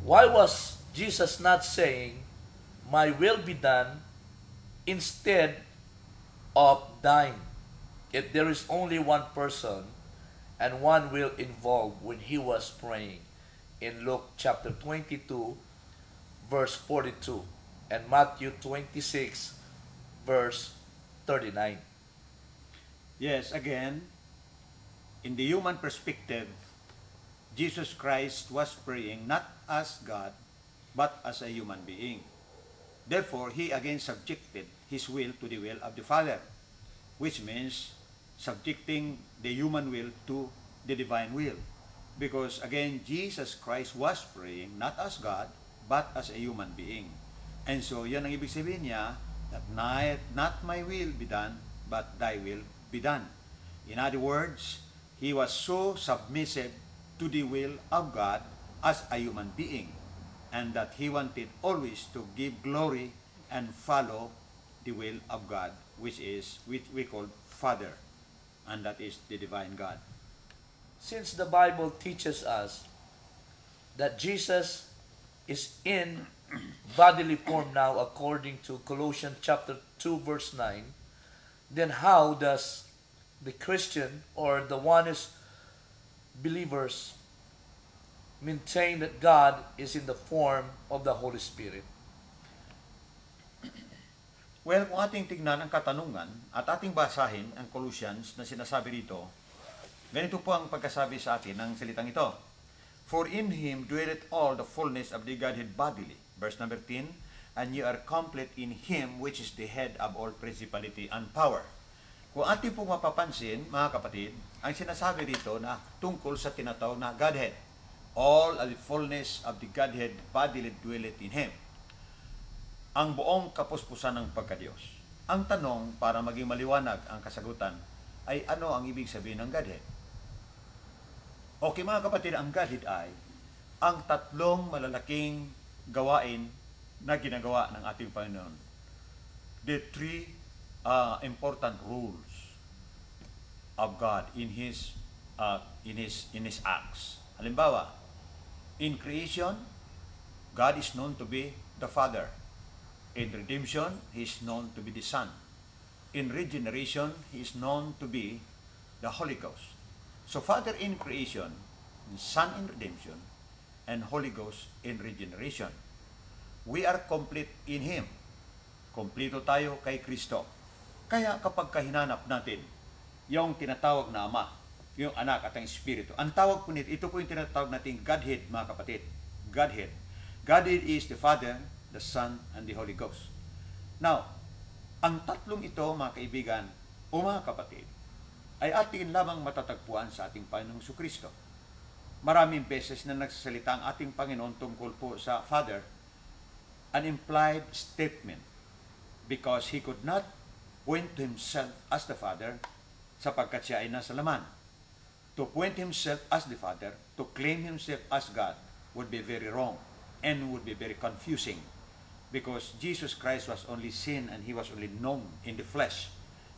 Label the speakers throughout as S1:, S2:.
S1: Why was Jesus not saying, "My will be done," instead of dying? If there is only one person and one will involved when he was praying in Luke chapter 22 verse 42 and Matthew 26 verse 39.
S2: Yes, again, in the human perspective, Jesus Christ was praying not as God, but as a human being. Therefore, he again subjected his will to the will of the Father, which means subjecting the human will to the divine will. Because again, Jesus Christ was praying not as God, but as a human being. And so, yan ang ibig sabihin niya, that not my will be done, but thy will be done. In other words, he was so submissive to the will of God as a human being, and that he wanted always to give glory and follow the will of God, which we call Father, and that is the divine God.
S1: Since the Bible teaches us that Jesus is in bodily form now according to Colossians chapter 2 verse 9, then how does the Christian or the honest believers maintain that God is in the form of the Holy Spirit?
S2: Well, kung ating tignan ang katanungan at ating basahin ang Colossians na sinasabi dito, ganito po ang pagkasabi sa atin ng salitang ito. For in Him dwelleth all the fullness of the Godhead bodily. Verse number 10, and you are complete in Him which is the head of all principality and power. Kung ating pong mapapansin, mga kapatid, ang sinasabi dito na tungkol sa tinatawag na Godhead. All of the fullness of the Godhead bodily dwelleth in Him. Ang buong kapuspusan ng pagkadiyos. Ang tanong, para maging maliwanag ang kasagutan, ay ano ang ibig sabihin ng Godhead? Okay mga kapatid, ang Godhead ay ang tatlong malalaking gawain na ginagawa ng ating Panginoon. The three important rules of God in His acts. Halimbawa, in creation, God is known to be the Father. In redemption, He is known to be the Son. In regeneration, He is known to be the Holy Ghost. So Father in creation, Son in redemption, and Holy Ghost in regeneration. We are complete in Him. Kompleto tayo kay Kristo. Kaya kapag kahinanap natin yung tinatawag na Ama, yung Anak at ang Espiritu, ang tawag po nito, ito po yung tinatawag natin Godhead, mga kapatid. Godhead. Godhead is the Father, the Son, and the Holy Ghost. Now, ang tatlong ito, mga kaibigan, o mga kapatid, ay atin lamang matatagpuan sa ating Panginoong Kristo. Maraming beses na nagsasalita ang ating Panginoon tungkol po sa Father, an implied statement, because He could not point to Himself as the Father sapagkat siya ay nasa laman. To point Himself as the Father, to claim Himself as God, would be very wrong and would be very confusing, because Jesus Christ was only seen and He was only known in the flesh,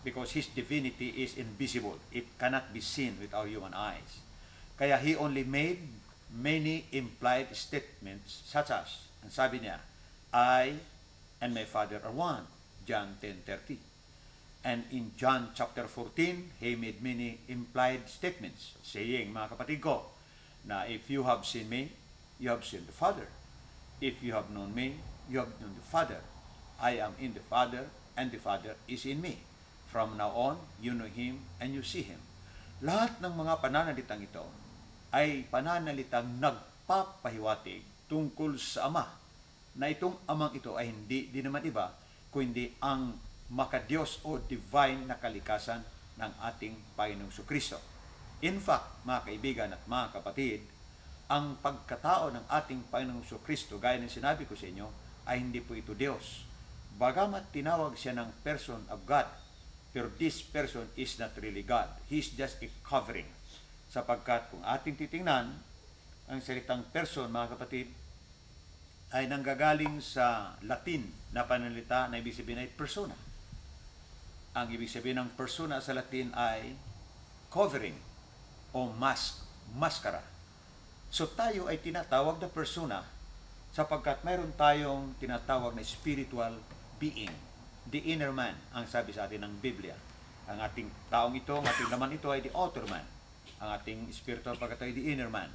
S2: because His divinity is invisible. It cannot be seen with our human eyes. Kaya He only made many implied statements such as, ang sabi niya, I and my Father are one, John 10:30. And in John chapter 14, He made many implied statements, saying, mga kapatid ko, na if you have seen me, you have seen the Father. If you have known me, you have known the Father. I am in the Father, and the Father is in me. From now on, you know Him and you see Him. Lahat ng mga pananalitang ito ay pananalitang nagpapahiwatig tungkol sa Ama, na itong Amang ito ay hindi din naman iba, kundi ang makadiyos o divine na kalikasan ng ating Panginoong Kristo. In fact, mga kaibigan at mga kapatid, ang pagkatao ng ating Panginoong Kristo, gaya ng sinabi ko sa inyo, ay hindi po ito Diyos. Bagamat tinawag siya ng person of God, pero this person is not really God. He is just a covering. Sapagkat kung ating titingnan, ang salitang person, mga kapatid, ay nanggagaling sa Latin na pananalita na ibig sabihin ay persona. Ang ibig sabihin ng persona sa Latin ay covering o mask, maskara. So tayo ay tinatawag na persona sapagkat mayroon tayong tinatawag na spiritual being. The inner man, ang sabi sa atin ng Biblia. Ang ating taong ito, ang ating laman ito ay the outer man. Ang ating spiritual pagkat ay the inner man.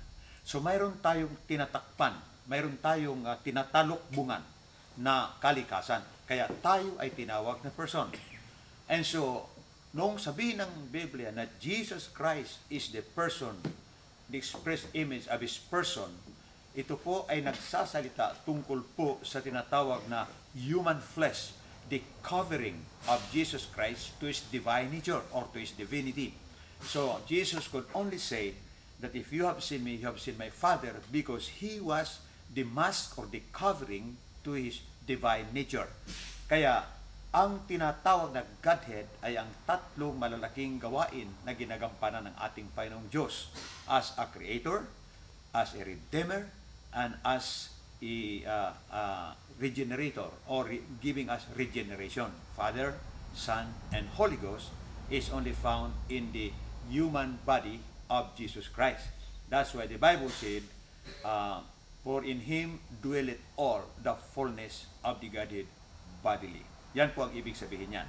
S2: So mayroon tayong tinatakpan, mayroon tayong tinatalukbungan na kalikasan. Kaya tayo ay tinawag na person. And so, nung sabihin ng Biblia na Jesus Christ is the person, the express image of His person, ito po ay nagsasalita tungkol po sa tinatawag na human flesh, the covering of Jesus Christ to His divine nature or to His divinity. So, Jesus could only say that if you have seen me, you have seen my Father, because He was the mask or the covering to His divine nature. Kaya, ang tinatawag na Godhead ay ang tatlong malalaking gawain na ginagampanan ng ating Panginoong Diyos as a Creator, as a Redeemer, and as a regenerator or giving us regeneration. Father, Son, and Holy Ghost is only found in the human body of Jesus Christ. That's why the Bible said, for in Him dwelleth all the fullness of the Godhead bodily. Yan po ang ibig sabihin niyan.